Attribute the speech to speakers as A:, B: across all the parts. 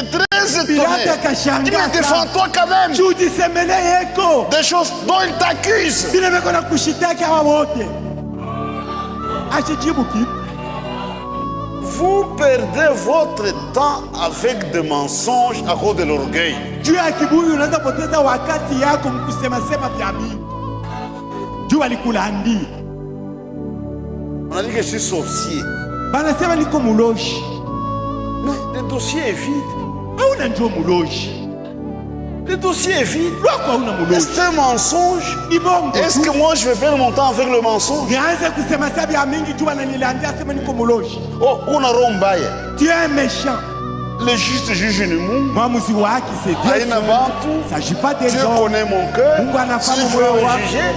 A: était très étonné. Il me défend-toi quand même. Des choses dont il t'accuse. Vous perdez votre temps avec des mensonges à cause de l'orgueil. On a dit que je suis sorcier. Mais le dossier est vide. Le dossier est vide. Est-ce un mensonge? Est-ce que moi je vais perdre mon temps avec le mensonge? Oh, on a rombaye.
B: Tu es un méchant.
A: Le juste juge nous.
B: C'est Dieu. Il ne s'agit pas des
A: Dieu
B: hommes.
A: connaît mon cœur. Si je veux me juger,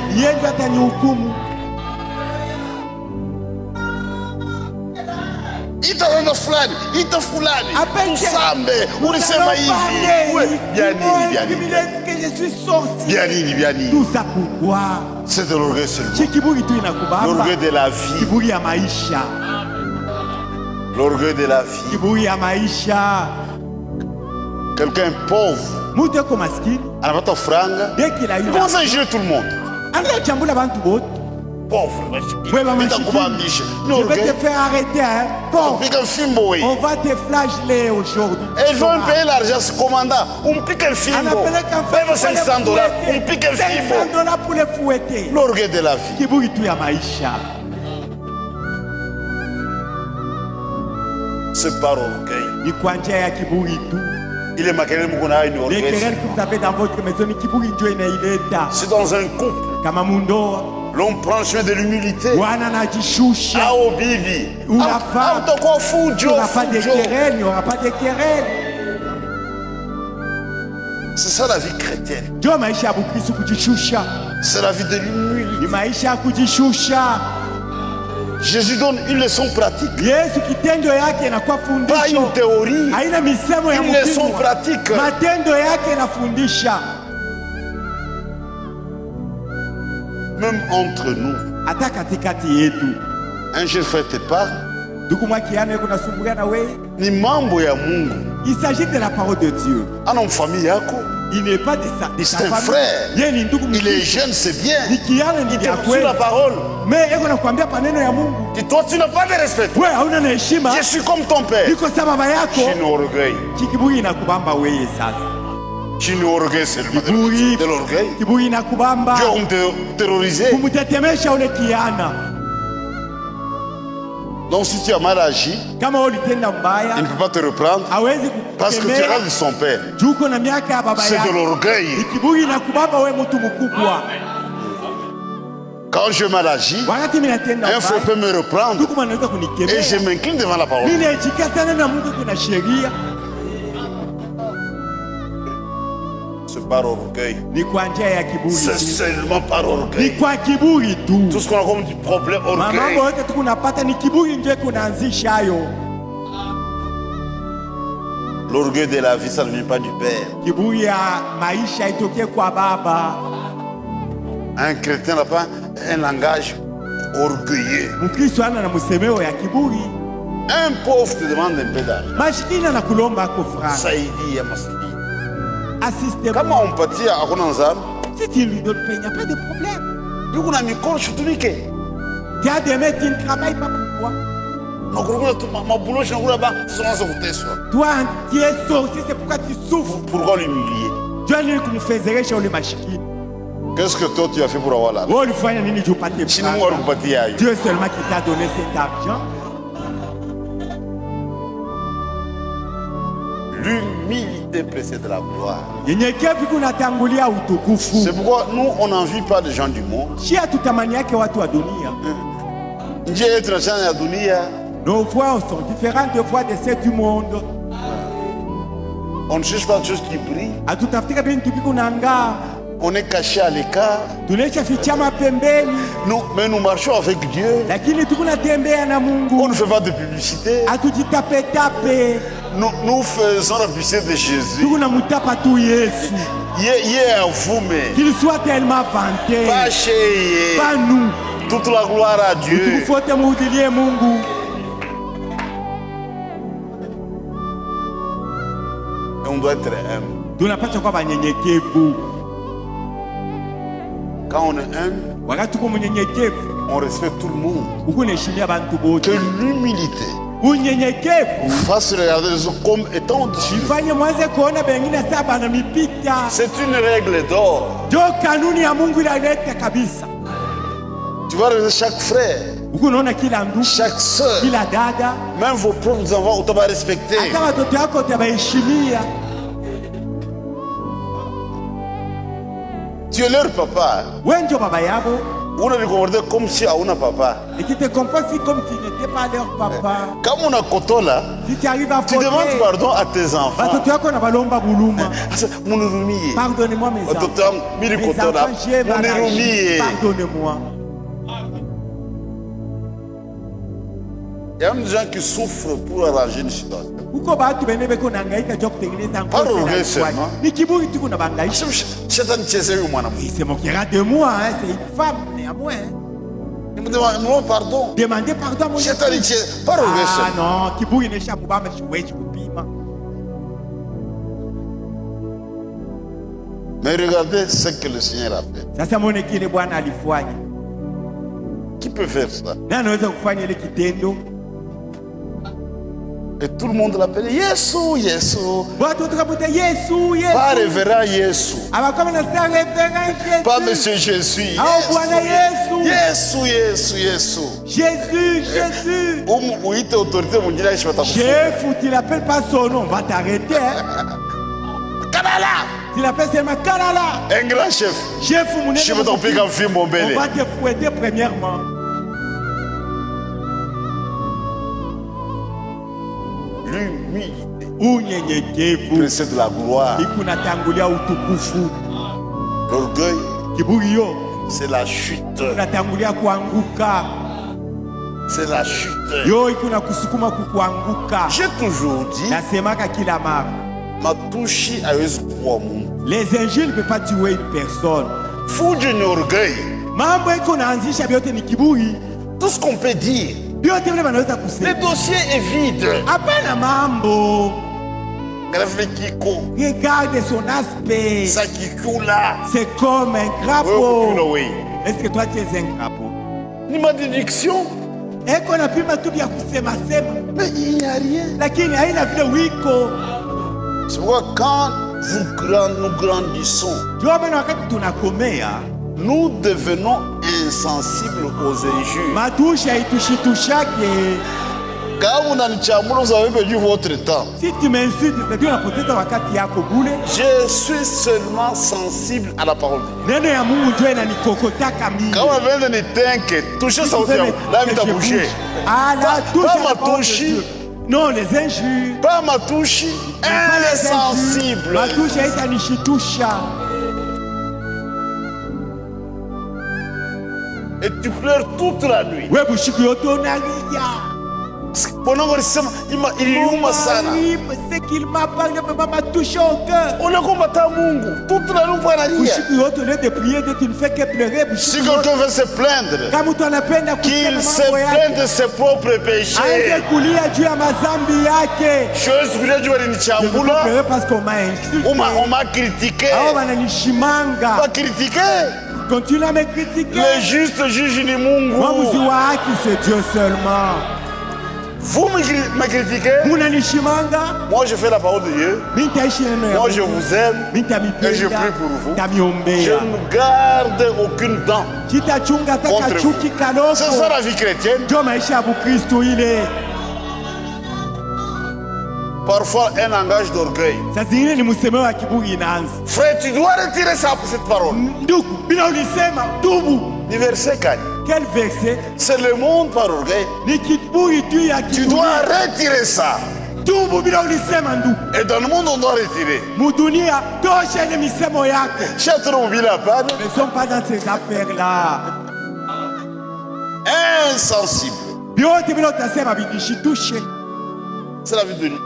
A: itaona fulani, ita fulani, usambe, ulisema hivi. Bianini.
B: Tout ça pourquoi?
A: C'est de l'orgueil seulement. L'orgueil de la vie. L'orgueil de la vie. Quelqu'un pauvre, anapata franga, il commence à juger tout le monde. Pauvre,
B: je vais te faire arrêter, hein? Pauvre. On va te flageller aujourd'hui.
A: Et je vais me payer l'argent, ce commandant. On pique un film. Même 500 $, on pique un film.
B: $500 pour les fouetter.
A: L'orgueil de la vie. C'est par orgueil. Il est marqué une orgueil.
B: Les querelles que vous avez dans votre maison,
A: c'est dans un couple. L'homme prend le chemin de l'humilité. Ah, au bibi.
B: Ou la femme. Il n'y aura pas de querelles, il n'y aura pas de querelles.
A: C'est ça la vie chrétienne. C'est la vie de l'humilité. Jésus donne une leçon pratique. Pas une théorie. Une leçon pratique. Même entre nous, un jeune frère te parle, ni mambo ya Mungu.
B: Il s'agit de la parole de Dieu.
A: Ana famille yako.
B: Il n'est pas de sa
A: famille. C'est un frère. Il est jeune, c'est bien. Il te reçoit la parole.
B: Mais
A: et toi, tu n'as pas de respect. Je suis comme ton père. Tu nous orgueil. Tu nous orgueil seulement de l'orgueil. Dieu va te terroriser. Donc si tu as mal agi, il ne peut pas te reprendre parce que tu es de son père. C'est de l'orgueil. Quand je mal agi, un frère peut me reprendre et je m'incline devant la parole. C'est par orgueil. C'est seulement par orgueil. Tout ce qu'on a comme du problème, orgueil. L'orgueil de la vie, ça ne vient pas du Père. Un chrétien n'a pas un langage orgueilleux. Un pauvre te demande un peu d'argent. Ça y dit, comment on peut dire à Ronanzam?
B: Si tu lui donnes pas, il n'y a pas de problème.
A: Tu
B: as des mains, tu ne travailles pas pour toi. Toi, tu es sorcier, c'est pourquoi tu souffres.
A: Pourquoi l'humilier? Qu'est-ce que toi tu as fait pour avoir l'argent?
B: Dieu seulement qui t'a donné cet argent.
A: L'humilité précède la gloire. C'est pourquoi nous, on n'envie pas les gens du monde.
B: Nos voix sont différentes des voix de celles du monde.
A: On ne cherche pas de choses qui brillent. On est caché à l'écart. Mais nous marchons avec Dieu. On ne fait pas de publicité. Nous faisons la publicité de Jésus.
B: Qu'il soit tellement vanté. Pas nous.
A: Toute la gloire à Dieu. Et on doit être humble.
B: Tunapaswa kuwa wanyenyekevu.
A: Quand on est humble,
B: Wakati uko mnyenyekevu,
A: on respecte tout le monde.
B: ukunaheshimia bantu bote.
A: Que l'humilité
B: Unyenyekevu
A: fasse regarder les autres comme étant Dieu.
B: ifanye mwanze kuona bengine sasa bana mipita.
A: C'est une règle d'or.
B: Jo kanuni ya Mungu inaleta kabisa.
A: Tu vas regarder chaque frère,
B: Ukunaona kila ndugu,
A: chaque soeur,
B: kila dada,
A: même vos propres enfants, on va respecter.
B: hata watoto wako utabaheshimia.
A: Tu es leur papa.
B: Wewe ndio baba yao.
A: On a comporté comme si on a papa.
B: Et qui te comportent comme tu n'étais pas leur papa.
A: Comme on a koto là,
B: Si tu arrives à
A: tu demandes
B: faute,
A: pardon à tes enfants.
B: watoto wako na balomba buluma.
A: Mon
B: Pardonnez-moi mes enfants. Mes enfants, j'ai banagi. Pardonnez-moi.
A: Il y a même des gens qui souffrent pour arranger une situation.
B: Uko batu bene beko nangaika jo kutengeneza
A: Pas orgueil seulement.
B: Ni kiburi tu kuna bangaisha.
A: Shetani cheze huyu mwana.
B: Il se moquera de moi, hein. C'est une femme néanmoins.
A: Il me demande pardon.
B: Demandez pardon à mon
A: Shetani
B: épouse.
A: cheze. Pas orgueil
B: Ah
A: seulement.
B: non, kiburi nesha mubamba shiweji kupima.
A: Mais regardez ce que le Seigneur a fait.
B: Sasa muone kile Bwana alifanya.
A: Qui peut faire ça?
B: Na anaweza kufanya ile kitendo.
A: Et tout le monde l'appelle Yesu, Yesu.
B: Watu tukamuita Yesu, Yesu.
A: Pas révérend Yesu.
B: Abakoma na star référent Jésus.
A: Pas Monsieur Jésus.
B: Au Bwana Yesu.
A: Yesu, Yesu, Yesu.
B: Jésus, Jésus.
A: Uite autorité mondiale je vais t'appeler.
B: Chef, tu l'appelles pas son nom, on va t'arrêter. Hein?
A: Kalala.
B: Tu l'appelles seulement Kalala.
A: Un grand chef.
B: Chef,
A: Je vais t'en piquer un film mon bel.
B: On va te fouetter premièrement.
A: L'humilité.
B: Unyenyekevu.
A: Précède de la gloire.
B: Ikunatangulia utukufu.
A: L'orgueil,
B: Kiburi yo
A: c'est la chute.
B: kunatangulia kuanguka.
A: C'est la chute.
B: Yo ikunakusukuma kukuanguka.
A: J'ai toujours dit,
B: Nasemaka kila mara.
A: Matushi hawezi kuwa Mungu.
B: Les injiles ne peuvent pas tuer une personne.
A: Fujo ni orgueil.
B: Mambo iko naanzisha vyote ni kiburi.
A: Tout ce qu'on peut dire.
B: Vyote vile wanaweza
A: Le
B: kusema.
A: dossier est vide.
B: Hapana mambo.
A: Grave Kiko.
B: Regarde son aspect.
A: Ça qui là.
B: C'est comme un
A: Oui,
B: crapaud.
A: oui.
B: Est-ce que toi tu es un crapaud?
A: Ni malédiction.
B: Eko napima tu vya kusema sema.
A: Mais il n'y a rien.
B: Lakini haina vile wiko.
A: C'est pourquoi quand nous grandissons,
B: Ndio maana wakati tunakomea,
A: nous devenons insensibles aux injures.
B: matusha haitushitushake.
A: Quand vous n'avez vous avez perdu votre temps.
B: Si tu m'insultes, c'est-à-dire unapoteza wakati yako bure.
A: Je suis seulement sensible à la parole.
B: Neno ya Mungu ndio inanikokotaka mimi.
A: Quand on vient de n'éteindre, toucher ça, là, il t'a bougé.
B: Ah là, touche
A: Pas
B: la
A: ma
B: parole de
A: touche.
B: Dieu. Non, les injures.
A: Pas ma touche,
B: Pas les injures.
A: insensible.
B: Matusha haitanishitusha.
A: Et tu pleures toute la nuit.
B: Wewe bushiku yote unalia.
A: Pendant qu'on sema, il yuma sana.
B: Ce qu'il m'a parlé vraiment m'a touché au cœur.
A: On est combattant Mungu. Toute la nuit pour aller.
B: Bushiku yote au lieu de prier, tu ne fais que pleurer.
A: Si quelqu'un veut se plaindre,
B: Kama mtu anapenda
A: qu'il
B: kusema
A: se
B: mambo yake,
A: plainde de ses propres péchés.
B: aanze kulia juu ya mazambi yake.
A: Chose que Dieu
B: Je ne peux pas
A: nichambula.
B: pleurer parce qu'on m'a insulté.
A: On m'a critiqué.
B: Hao wananishimanga.
A: Pas critiqué.
B: Continue à me critiquer.
A: Le juste juge ni
B: Mwamuzi
A: Mungu.
B: wa haki c'est Dieu seulement.
A: Vous me critiquez.
B: Munanishimanga.
A: Moi, je fais la parole de Dieu.
B: Mimi nitaishi neno ya
A: Moi, je
B: Mungu.
A: vous aime.
B: Mimi
A: Et je prie pour vous. Je
B: Nitamiombea.
A: ne garde aucune dent.
B: Sitachunga hata
A: Contre
B: kachuki
A: C'est
B: kaloko.
A: ça la vie chrétienne.
B: Ndio maisha ya Bukristo ile.
A: Parfois, un langage d'orgueil.
B: Saa zingine ni msemo wa kiburi inaanza.
A: Frère, tu dois retirer ça, cette parole.
B: Ndugu, bila ulisema tubu.
A: Du verset 4.
B: Quel verset?
A: C'est le monde par orgueil.
B: Ni kiburi tu ya
A: Tu
B: kiburi.
A: dois retirer ça.
B: Tubu bila ulisema ndugu.
A: Et dans le monde, on doit retirer.
B: Mudunia tosha ile misemo yako.
A: Château Bila Pan,
B: Ne sommes pas dans ces affaires-là.
A: insensible.
B: Vyote bila utasema vinishitushe.
A: C'est la vie de l'humilité.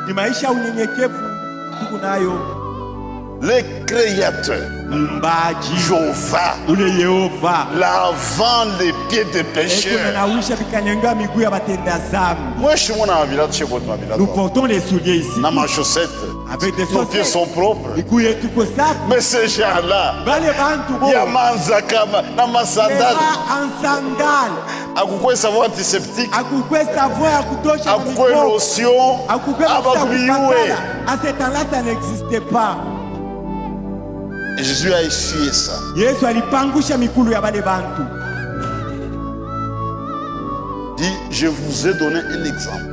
B: Ni maisha ya unyenyekevu tuko nayo.
A: le créateur, Jéhovah, lavant les pieds des pécheurs. Moi, je suis mon ami, nous
B: portons les souliers ici.
A: Dans ma chaussette.
B: Avec des
A: nos pieds sont propres. Mais ces gens-là, il y a manzakama, dans ma sandale.
B: En sandale.
A: Akukwe savon antiseptique. Akukwe lotion.
B: À ce temps-là, ça n'existait pas.
A: Et Jésus a essuyé ça. Dit, je vous ai donné un exemple.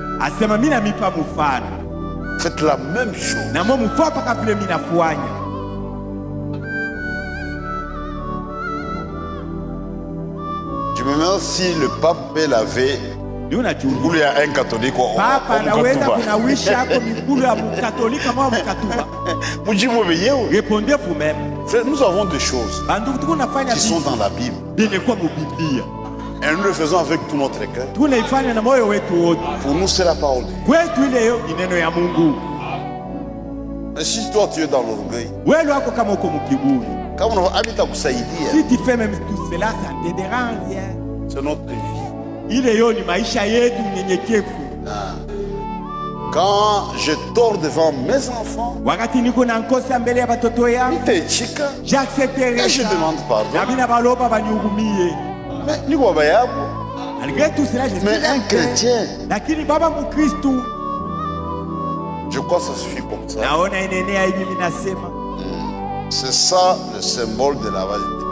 A: Faites la même chose. Je me demande si le pape peut laver. Ou il y a un catholique.
B: Répondez vous-même.
A: Nous avons des choses qui sont dans la Bible. Et nous le faisons avec tout notre cœur. Pour nous, c'est la parole. Mais si toi tu es dans l'orgueil,
B: si tu fais même tout cela, ça ne te dérange rien.
A: C'est notre vie. Quand je dors devant mes enfants,
B: j'accepterai
A: et je demande pardon.
B: Malgré tout cela, je
A: mais un chrétien, je crois que ça suffit comme ça. C'est ça le symbole de la vérité.